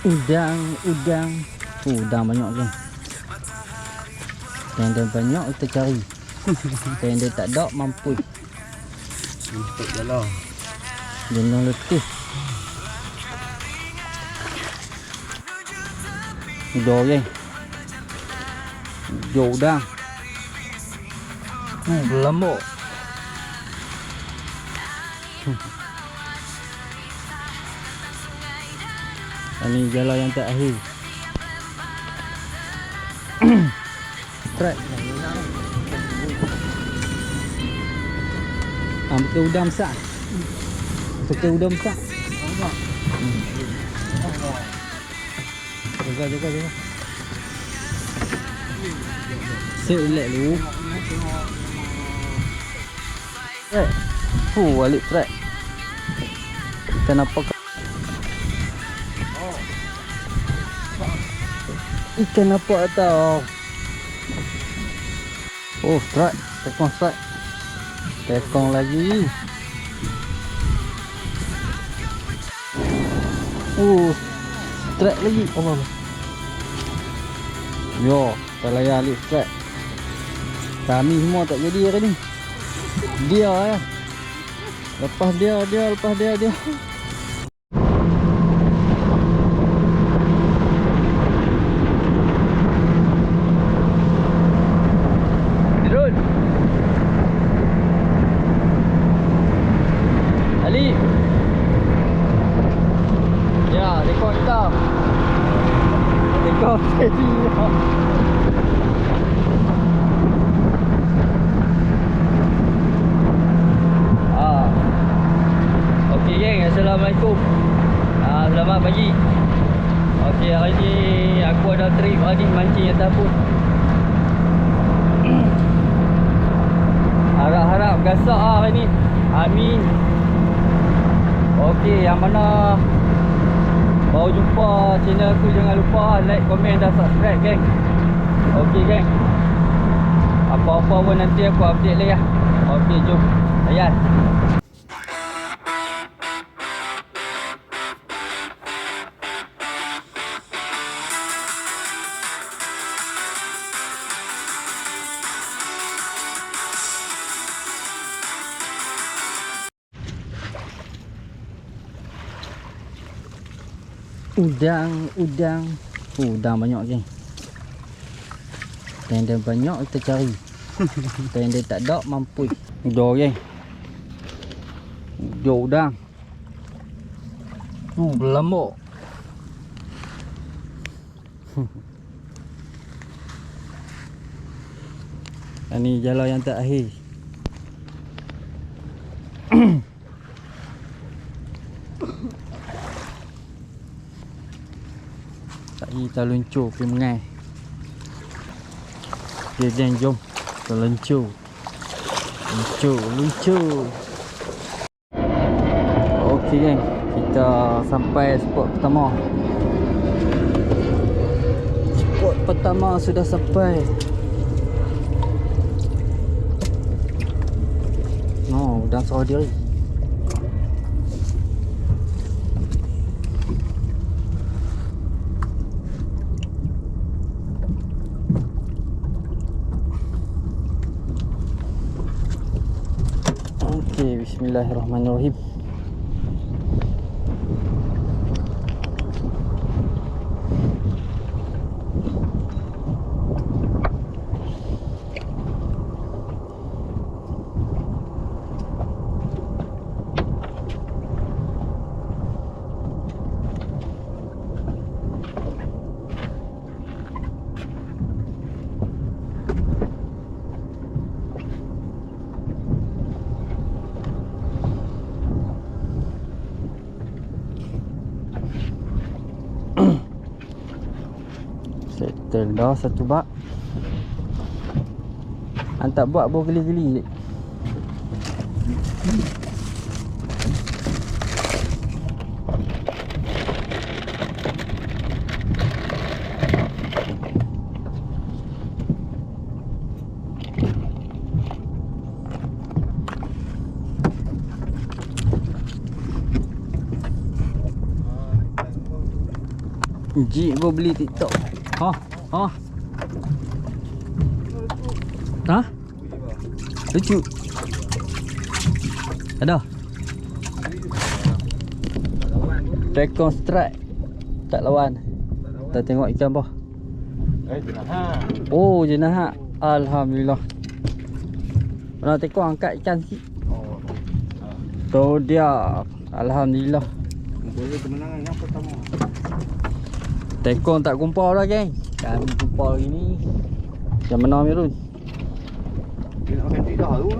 Udang. Udang banyak kan. Yang banyak kita cari. Yang dia tak ada mampu. Untuk je lah. Jangan letih. Udah kan. Udang. Berlamuk. Ini jala yang terakhir. Strike. Betul udang besar. Betul udang besar. Jaga. Selek lu. Balik strike. Kenapa? Ikan apa tau? Oh, strike. Tekong strike. Tekong lagi. Strike lagi. Allah. Yo, tak layan alik strike. Kami semua tak jadi hari ni. Dia ya. Lepas dia. Ali. Ya, rekod kita. Rekod jadi. Okey geng, assalamualaikum. Selamat pagi. Okey, hari ni aku ada trip hari ni mancing atas pun. Harap-harap gasak hari ni. Amin. Okey, yang mana baru jumpa channel aku, jangan lupa like, komen dan subscribe geng. Okey geng. Apa-apa pun nanti aku update lagi lah. Okey, jom. Layan. Udang banyak kan. Yang banyak kita cari. Yang dia tak ada mampu. Udah kan. Udang. Berlamuk. Ini jala yang terakhir. Kita luncur pergi mengai. Okay geng, jom kita luncur. Ok geng, kita sampai spot pertama. Spot pertama sudah sampai. Udang sorang diri. Bismillahirrahmanirrahim. Settle dah satu bak. Hantar buat bawa geli-geli. Ji baru beli TikTok. Ha? Ha? Ha? Lucu. Ada. Tekon strike. Tak lawan. Kita tengok ikan apa. Jenaha. Oh, jenaha. Alhamdulillah. Mana tekon angkat ikan sikit. Tu dia. Alhamdulillah. Boleh kemenangan yang pertama. Tekon tak kumpul dah, geng. Kami kumpul hari ni. Yang mana Mirun? Dia nak makan dah tu.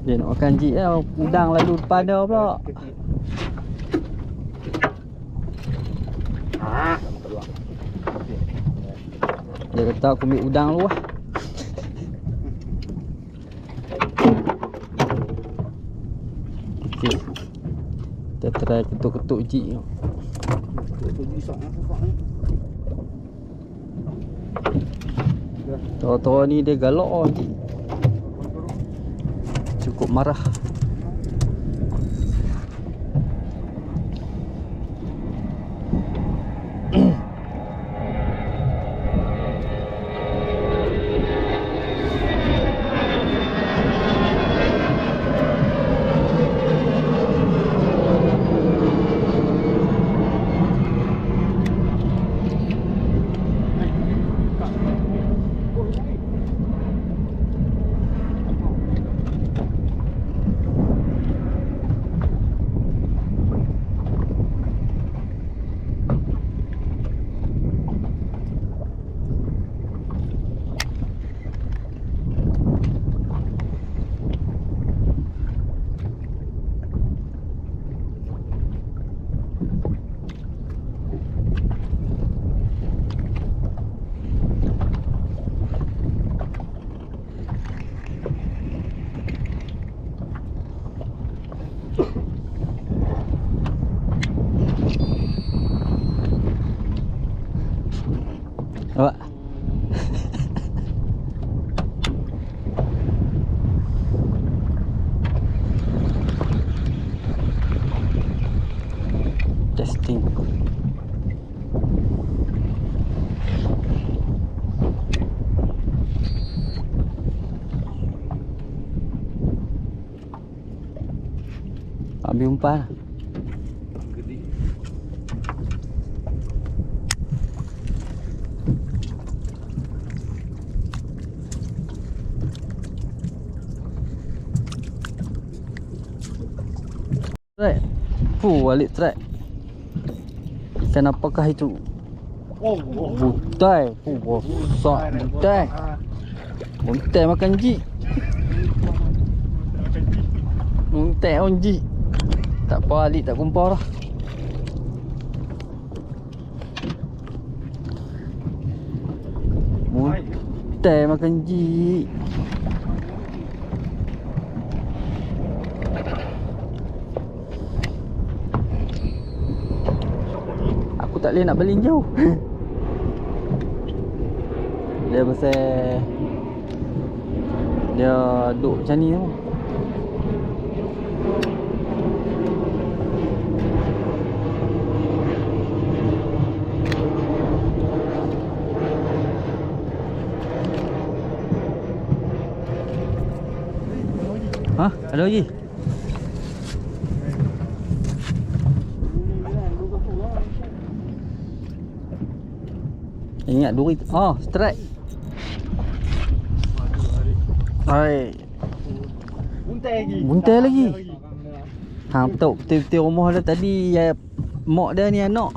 Dia nak makan jik lah. Udang lalu depan dia pula. Dia kata aku ambil udang dulu lah. Okay. Kita try ketuk-ketuk jik tengok. Tahu-tahu ni dia galak oh, jik. Cukup marah. Awak. Testing. Ambil umpan. Strike. Balik strike. Ikan apakah itu? Butai. Besar butai. Butai makan jik. Butai on jik. Tak apa, alik tak kumpul dah. Butai makan jik. Tak boleh nak baling jauh. Dia pasal dia duduk macam ni tau. Ha? Ada lagi? Ingat duri. Oh, strike. Hai. Buntai lagi. Ha, betul rumah dah tadi ya, mak dia ni anak.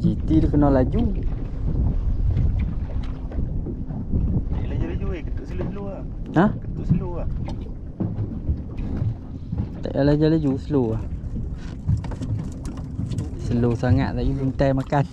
GT dia kena laju. Laju-laju ketuk slow lah. Ha? Ketuk slow lah. Tak payah laju-laju, slow lah. Slow sangat tadi buntai makan.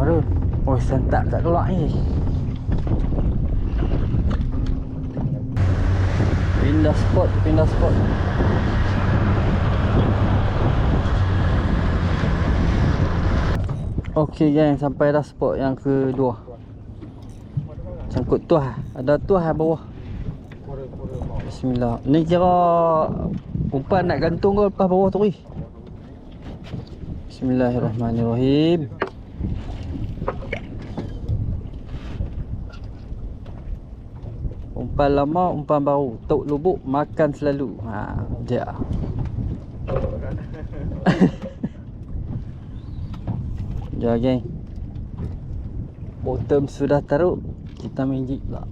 baru. Oh, sentak tak keluar ni. Pindah spot. Okey gang, sampai dah spot yang kedua. Sangkut tuah. Ada tuah bawah. Bismillah. Ni kira umpan nak gantung ke lepas bawah tu. Bismillahirrahmanirrahim. Umpan lama, umpan baru. Tok lubuk makan selalu. Ha, dia. Ya geng. Bottom sudah taruh. Kita main jig pula.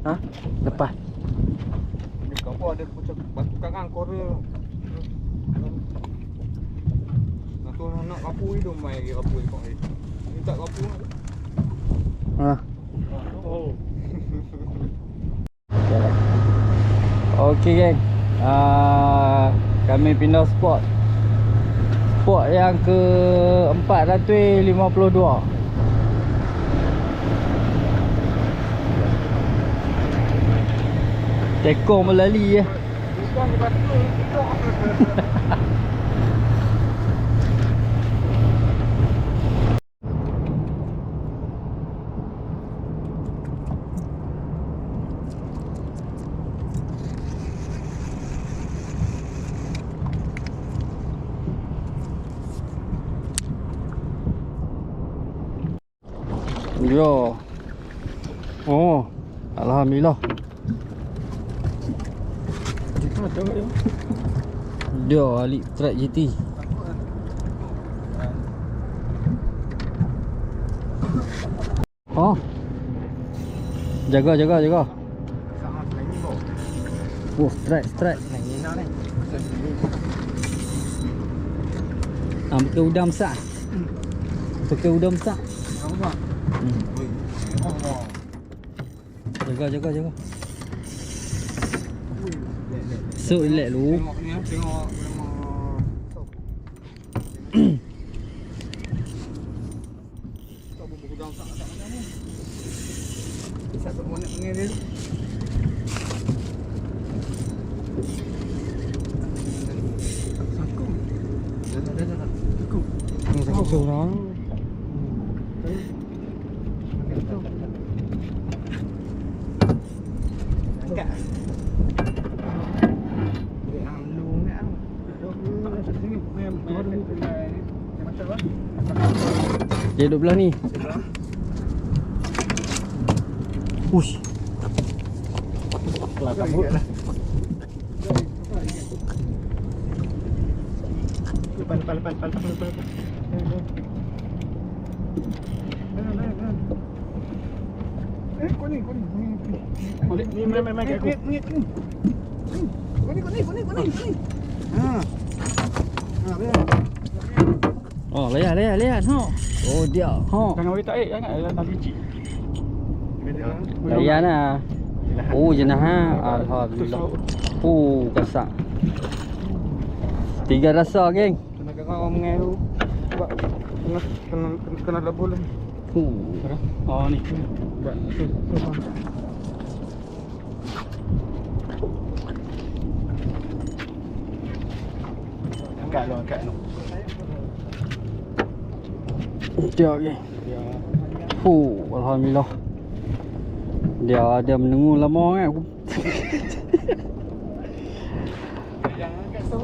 Ha? Lepas. Ni kau ada macam batu karang korel. Nak kapu hidup main kapu kau ni. Ni tak kapu. Ha. Oh. Okey geng. Kami pindah spot. Spot yang ke 452. Tekong melali ya. Bukan batu. Yo. Oh, alhamdulillah. Dia alik track GT. Oh. Jaga. Oh, strike. Pakai udang besar. Jaga. So relax lu. Tengok ni tengok memang tak bubuh udang sak tak macam ni. Bisa tak nak mengelir. Saku. Dah. Saku. Saku seorang. Dia duduk belah ni. Ush. Kelakar kabut lah. Depan. Kuning. Ni main kat aku. Kuning. Ha, biar. Oh, lihat. Ha. Oh, dia. Ha. Jangan bagi taik sangat dalam biji. Layan lah. Oh, jenah ha. Alhamdulillah. Oh, kasak. 3 rasa, geng. Kena orang mengeru. Sebab kena double lah. Oh ni. Buat tu. Angkat lu. Dia geng. Alhamdulillah. Dia ada menunggu lama kan. Jangan angkat tu.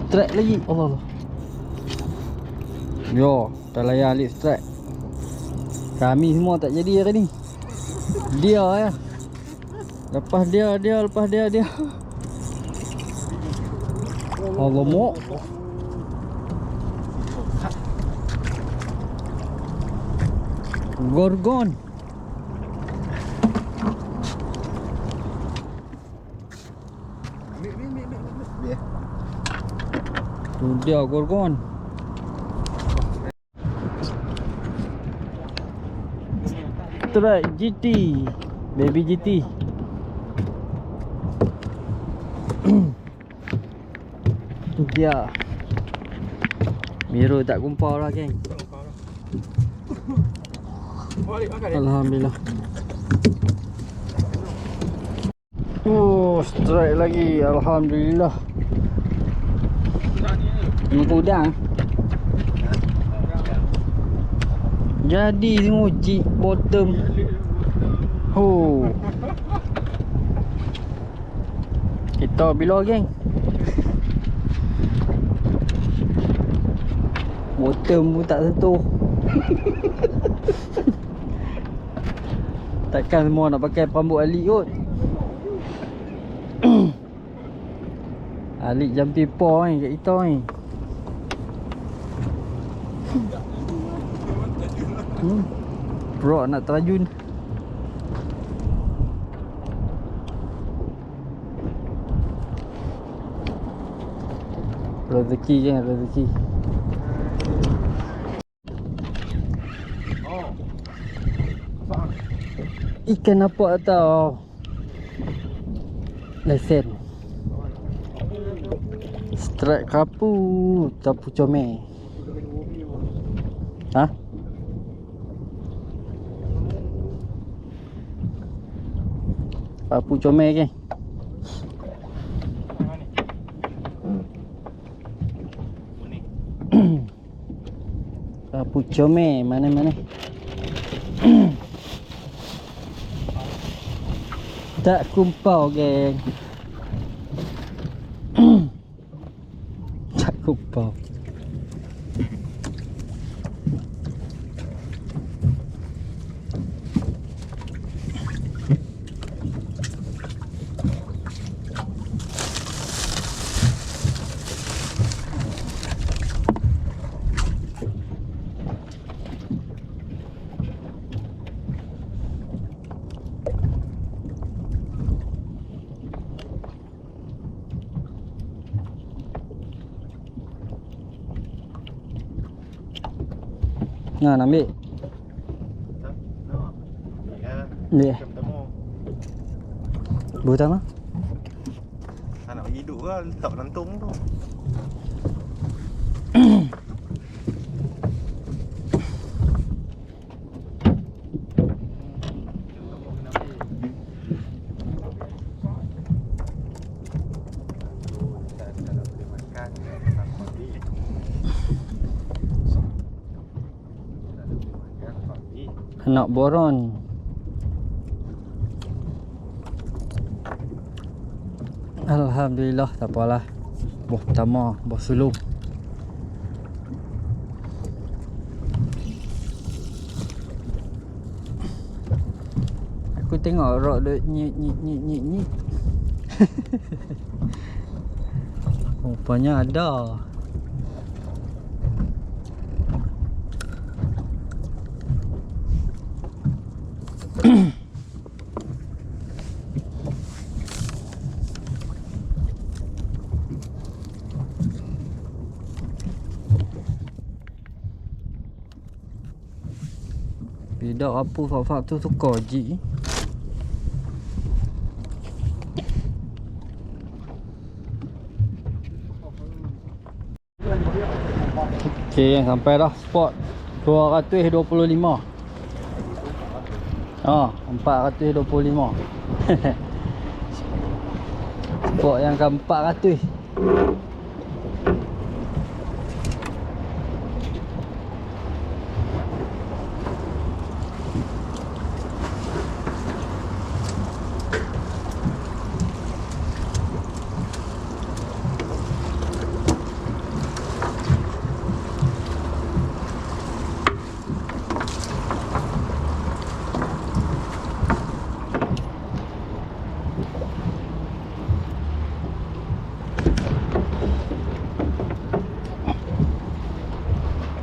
Strike lagi. Allah. Yo, tak layan lip strike. Kami semua tak jadi hari ni. Dia ya. Lepas dia. Allah mok. Gorgon. Biar. Tu dia gorgon. Strike GT, baby GT. Tu dia. Biru tak kumpul lah geng. Alhamdulillah. Oh, strike lagi. Alhamdulillah. Tengok udang. Jadi nguci bottom. Oh. Kita bila geng. Bottom pun tak sentuh. Takkan semua nak pakai pambut alik kot. Alik jam pipa ni kat kita ni. Bro nak terjun. Rezeki je, rezeki. Ikan apa tau? Lesen. Strike kapu, tapu comel. Hah? Kapu comel ke? Kapu comel mana-mana. Tak kumpau geng. Tak kumpau. Nak ambil. Ni. Pertama. Nak bagi hidup ke letak lantung tu. Anak boron. Alhamdulillah, tak apalah. Boh pertama, boh sulung. Aku tengok rod dia nyit. Rupanya ada. Tidak apa fak-fak tu suka ji. Okey, sampai dah spot 225. Ah, 425. Spot yang ke 400.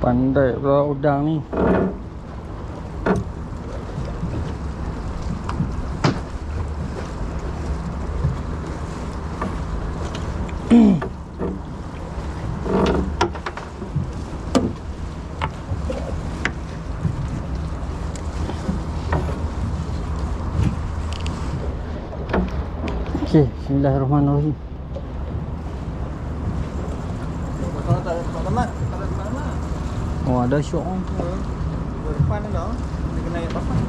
Pandai pula udang ni. Okey, bismillahirrahmanirrahim. Kalau tak tamat, tak ada tamat. Oh, ada syok. Depan dah. Dia kena naik papan.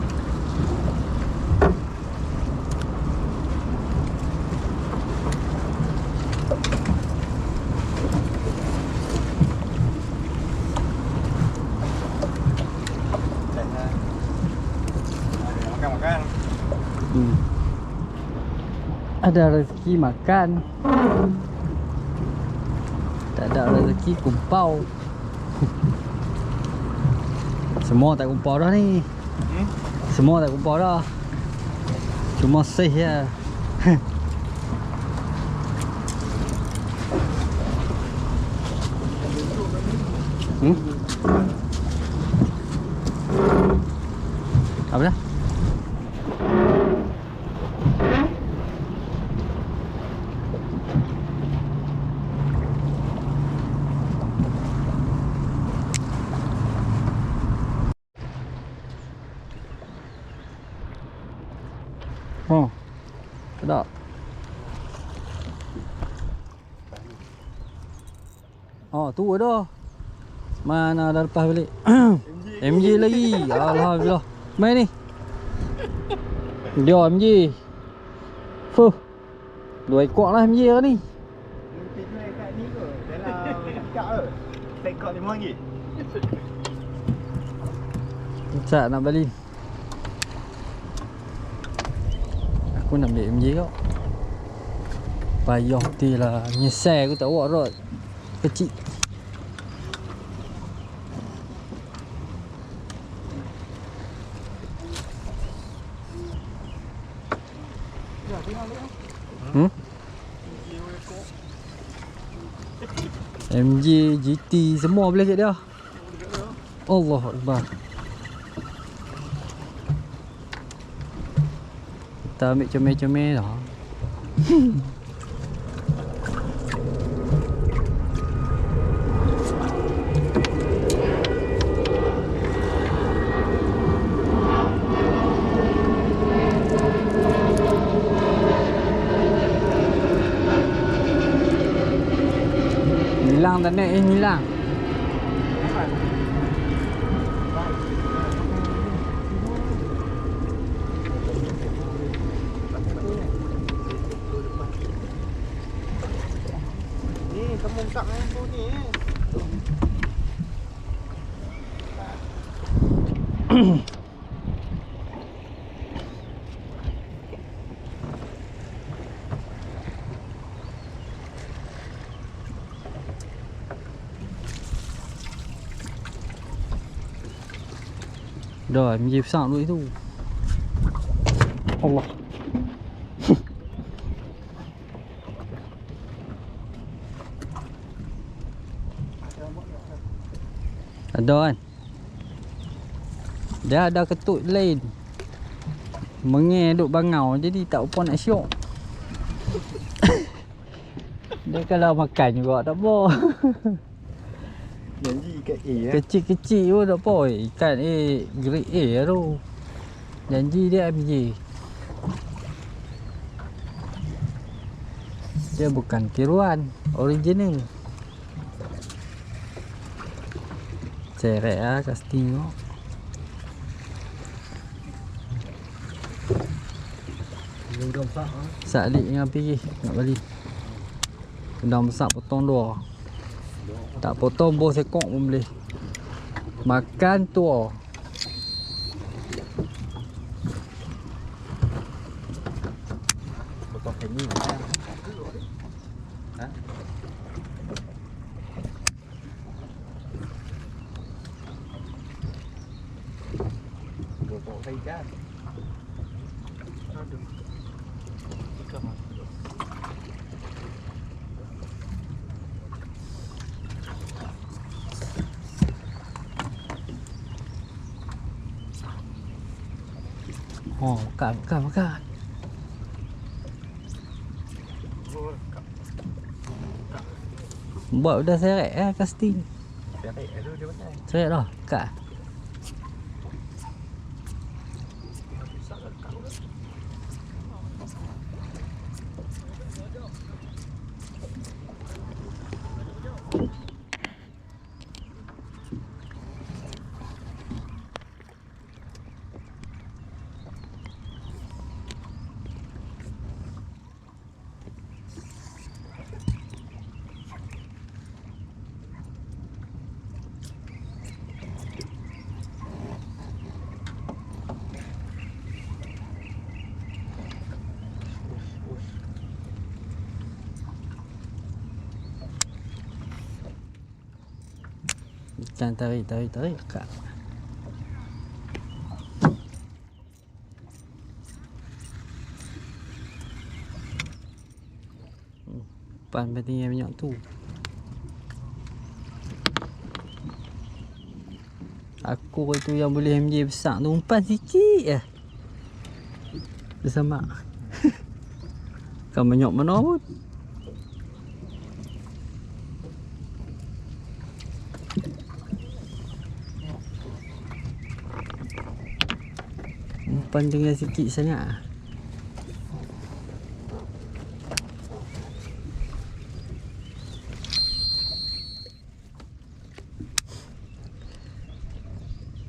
Makan. Ada rezeki makan. Tak ada rezeki kumpau. Semua tak kumpau dah ni. Semua tak kumpau dah. Cuma sih je. Apa dah? Oh, sedap. Oh, tua dah. Mana dah lepas balik? MJ lagi. Alhamdulillah. Main ni. Dia MJ. Fuh. 2 ekor lah MJ lah ni. Mungkin naik kat ni ke? Dalam tikak ke? Tekok RM5. Ustaz nak balik. Aku nak ambil MJ kau. Payah betul lah. Menyesal aku tak bawa rod kecil. MJ, GT semua boleh kat dia. Allah Akbar. Kita ambil comel-comel dah. Hilang tak nak hilang. Ni kamu kat main tu ni. Dah MJ besar dulu itu. Allah. Ada kan? Dia ada ketut lain. Mengeh duk bangau jadi tak apa nak syok. Dia kalau makan juga tak apa. Janji ikat A Kecil-kecil pun tak apa. Ikan A grade A tu. Janji dia MJ. Dia bukan tiruan, original. Cerek lah casting tu. Salik dengan pergi nak balik. Udang besar potong 2. Tak potong bos ekor pun boleh. Makan tua. potong kayak ni. Ha? Potong kayak ikan. Aduh. Ikan. Oh, makan. Buat udah seret casting. Seret tu dia pakai. Seret dah, kat. Macam tarik lekat. Umpan bertinggi banyak tu. Aku tu yang boleh MJ besar tu umpan sikit je. Bersama. Kan banyak mana pun. Umpan dengan sikit sangat.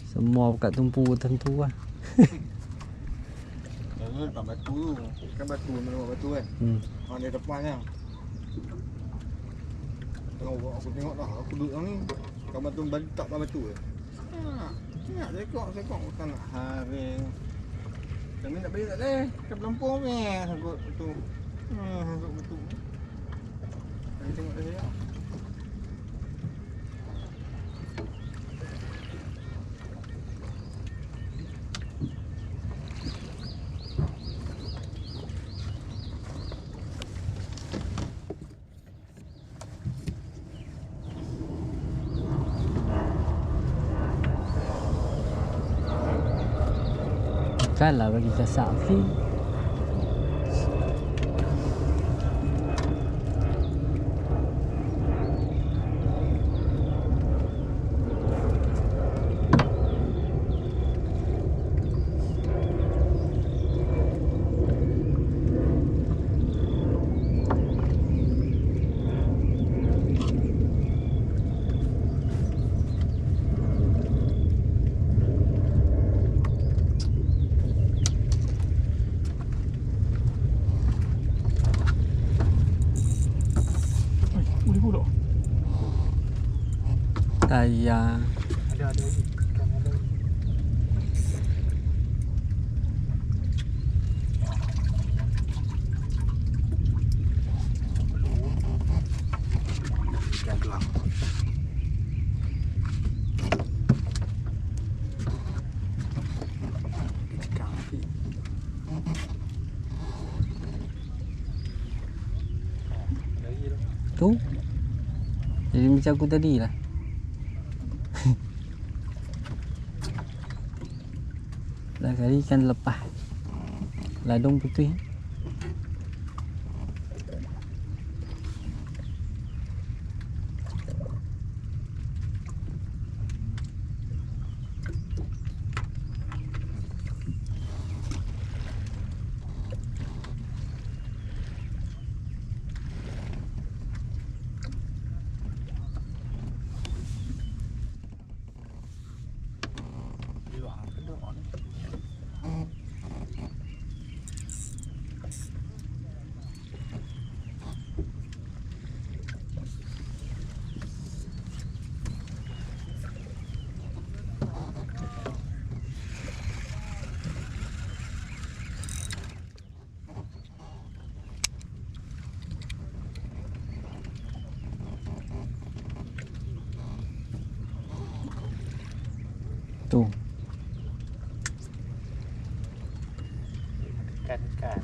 Semua kat tumpu tentu lah. Lepas batu tu. Kan batu mana batu kan? Dia depannya. Tengok aku tengok dah. Aku duduk ni. Kan batu balik tak batu ke? Nak sekok kan nak habis. Kami nak balik tak boleh. Kan pelampung ni. Sangkut batu. Sangkut batu. Kami tengok dah saya. Kalah bagi Kak Safi. Tayang. Ada lagi. Kan ada lagi. Ikan tulang. Ikan api. Lagi tu. Tu. Jadi macam aku tadi lah. Dah kali ikan lepas. Ladung putih. Tu. Ikan.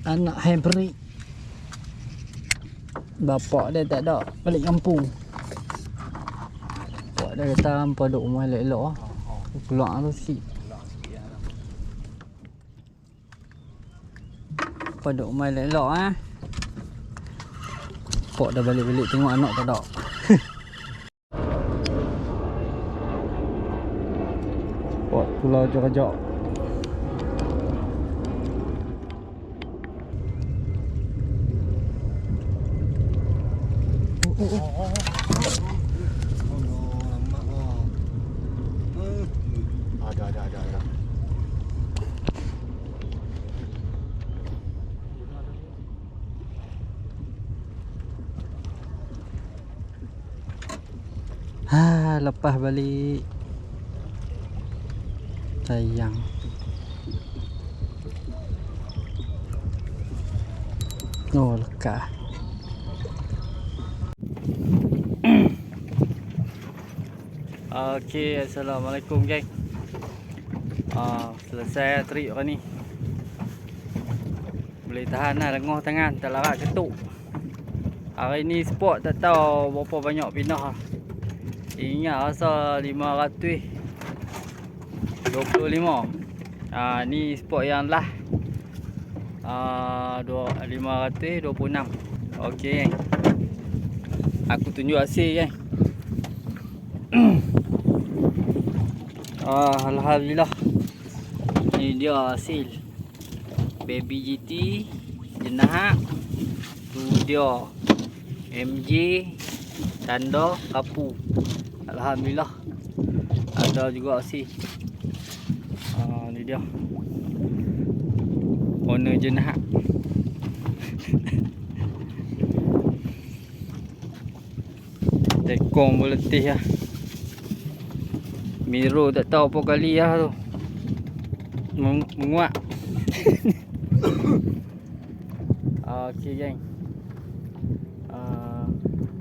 Anak hybrid. Bapak dia tak ada balik kampung. Bapak dia kata hampa duduk rumah elok-elok lah. Keluar tu sikit. Hampa duduk rumah elok-elok lah. Bapak dah balik-balik tengok anak tak ada. Bapak pulau jauh-jauh. Ada. Lepas balik. Sayang. Oh, lekar. Okey, assalamualaikum geng. Selesai trip hari ni. Boleh tahan lah lengoh tangan, tak larat ketuk. Hari ni spot tak tahu berapa banyak pindah lah. Ingat rasa 525. Ni spot yang lah 526. Okey geng. Aku tunjuk hasil geng. Alhamdulillah. Ni dia hasil Baby GT jenah. Tu dia MJ tanda kapu. Alhamdulillah. Ada juga hasil. Ni dia owner jenah. Tekong pun letih lah. Miro tak tahu apa kali lah tu menguat. Okey geng.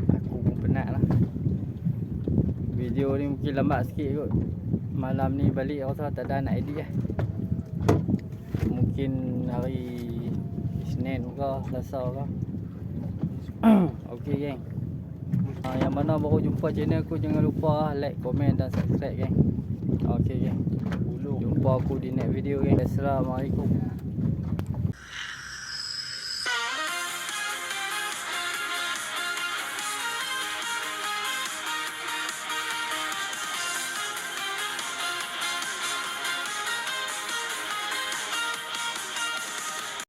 Aku pun penat lah. Video ni mungkin lambat sikit kot. Malam ni balik rasa tak ada nak edit lah. Mungkin hari Isnin ke Selasa ke. Okey geng. Yang mana baru jumpa channel aku, jangan lupa like, komen dan subscribe geng. Okey geng. Jumpa aku di next video geng. Assalamualaikum.